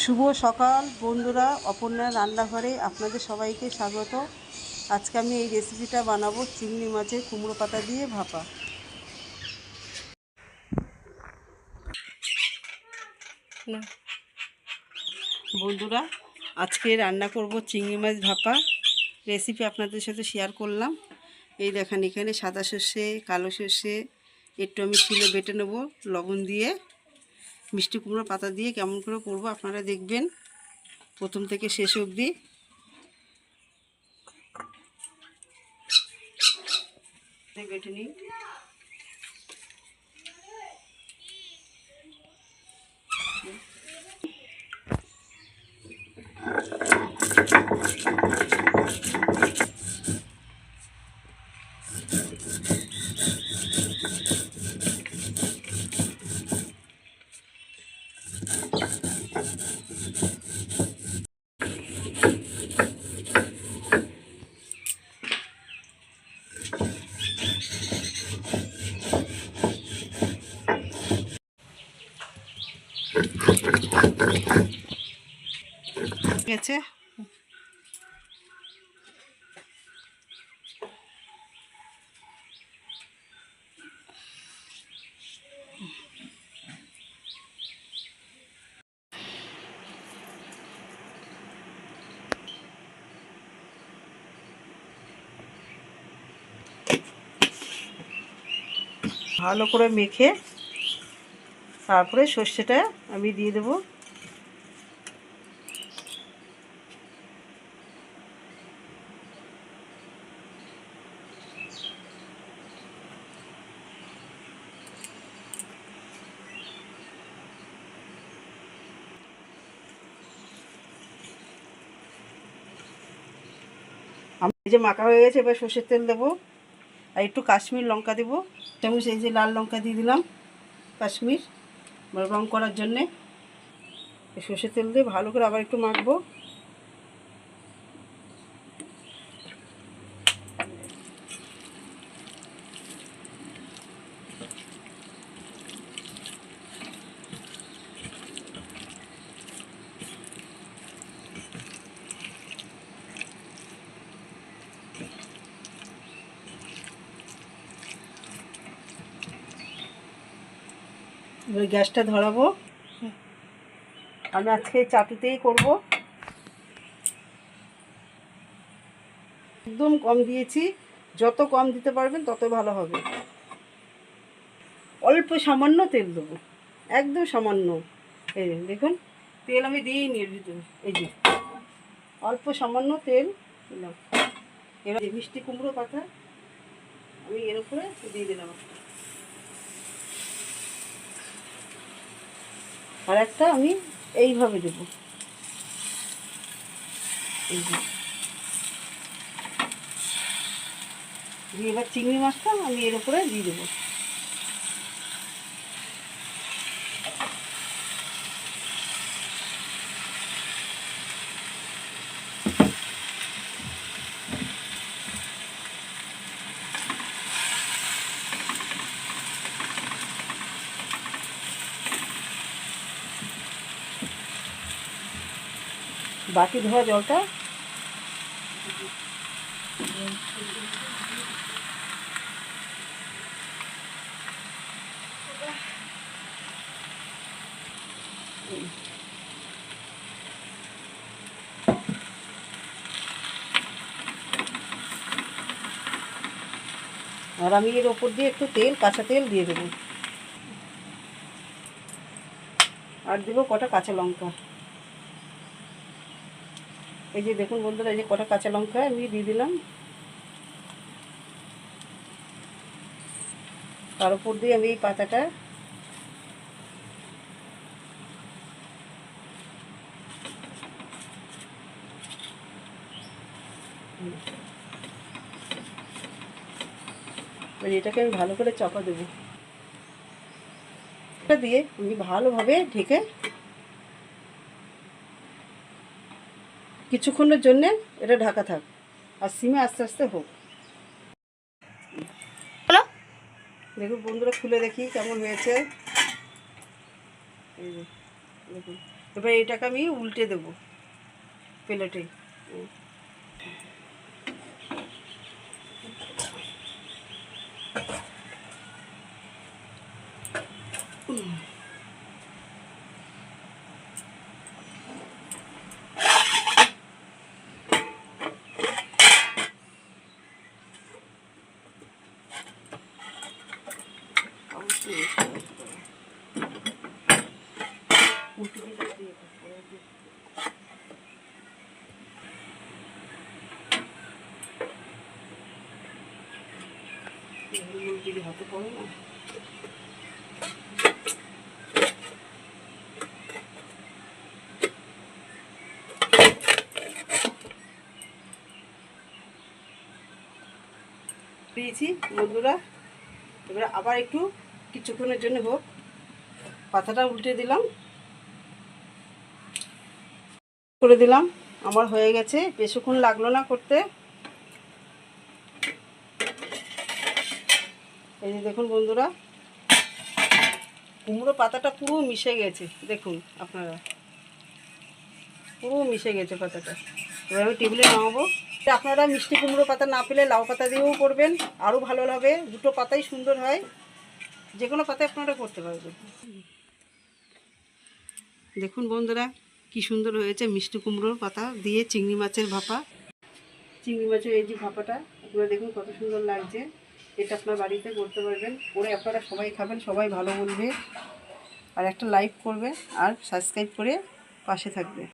শুভ সকাল বন্ধুরা, অপর্ণার রান্নাঘরে আপনাদের সবাইকে স্বাগত। আজকে আমি এই রেসিপিটা বানাবো চিংড়ি মাছের কুমড়ো পাতা দিয়ে ভাপা। বন্ধুরা, আজকে রান্না করব চিংড়ি মাছ ভাপা রেসিপি আপনাদের সাথে শেয়ার করলাম। এই দেখেন, এখানে সাদা সর্ষে, কালো সর্ষে একটু আমি শিলে বেটে নেব লবণ দিয়ে। মিষ্টি কুমড়ো পাতা দিয়ে কেমন করে করব আপনারা দেখবেন প্রথম থেকে শেষ অবধি। বেটে নিই। গেছে ভালো করে মেখে তারপরে সর্ষেটা আমি দিয়ে দেব। আমি এই যে মাখা হয়ে গেছে, এবার সর্ষের তেল দেবো আর একটু কাশ্মীর লঙ্কা দেবো। চামচ এই যে লাল লঙ্কা দিয়ে দিলাম, কাশ্মীর রং করার জন্যে। সর্ষের তেল দিয়ে ভালো করে আবার একটু মাখবো। এবার গ্যাসটা ধরাবো। আমি আজকে চাটুতেই করব, একদম কম দিয়েছি। যত কম দিতে পারবেন তত ভালো হবে। অল্প সামান্য তেল দেবো, একদম সামান্য। এই দেখুন, তেল আমি দিইনি এর ভিতরে। এই যে অল্প সামান্য তেল দিলাম। এবার মিষ্টি কুমড়ো পাতা আমি এর উপরে দিয়ে দিলাম। আর একটা আমি এইভাবে দেবো। এই যে দিয়ে এবার চিংড়ি মাছটা আমি এর উপরে দিয়ে দেবো। বাকি ধোয়া জলটা আর আমি এর ওপর দিয়ে একটু তেল, কাঁচা তেল দিয়ে দেবো। আর দেবো কটা কাঁচা লঙ্কা। এই যে দেখুন বন্ধুরা, এই যে কটা কাঁচা লঙ্কা আমি দিয়ে দিলাম। তার উপর দিয়ে আমি এই পাতাটা এটাকে আমি ভালো করে চাপা দেবো। এটা দিয়ে আমি ভালোভাবে ঢেকে কিছুক্ষণের জন্যে এটা ঢাকা থাক, আর সিমে আস্তে আস্তে হোক। দেখুন বন্ধুরা, খুলে দেখি কেমন হয়েছে। এই যে দেখুন, এবার এটাকে আমি উল্টে দেবো প্লেটে। যদি হাতে পড়ে না, পেয়েছি বন্ধুরা। এবার আবার একটু কিছুক্ষণের জন্য হোক, পাতাটা উল্টে দিলাম, করে দিলাম। আমার হয়ে গেছে, বেশিক্ষণ লাগলো না করতে। এই যে দেখুন বন্ধুরা, কুমড়ো পাতাটা পুরো মিশে গেছে, দেখুন আপনারা, পুরো মিশে গেছে পাতাটা। এবার আমি টেবিলে নামাবো। আপনারা মিষ্টি কুমড়ো পাতা না পেলে লাউ পাতা দিয়েও করবেন, আরও ভালো হবে। দুটো পাতাই সুন্দর হয়, যে কোনো পাতায় আপনারা করতে পারবেন। দেখুন বন্ধুরা, কি সুন্দর হয়েছে মিষ্টি কুমড়োর পাতা দিয়ে চিংড়ি মাছের ভাপা। চিংড়ি মাছের এই যে ভাপাটা আপনারা দেখুন কত সুন্দর লাগছে। এটা আপনার বাড়িতে করতে পারবেন, করে আপনারা সবাই খাবেন, সবাই ভালো বলবে। আর একটা লাইক করবে আর সাবস্ক্রাইব করে পাশে থাকবে।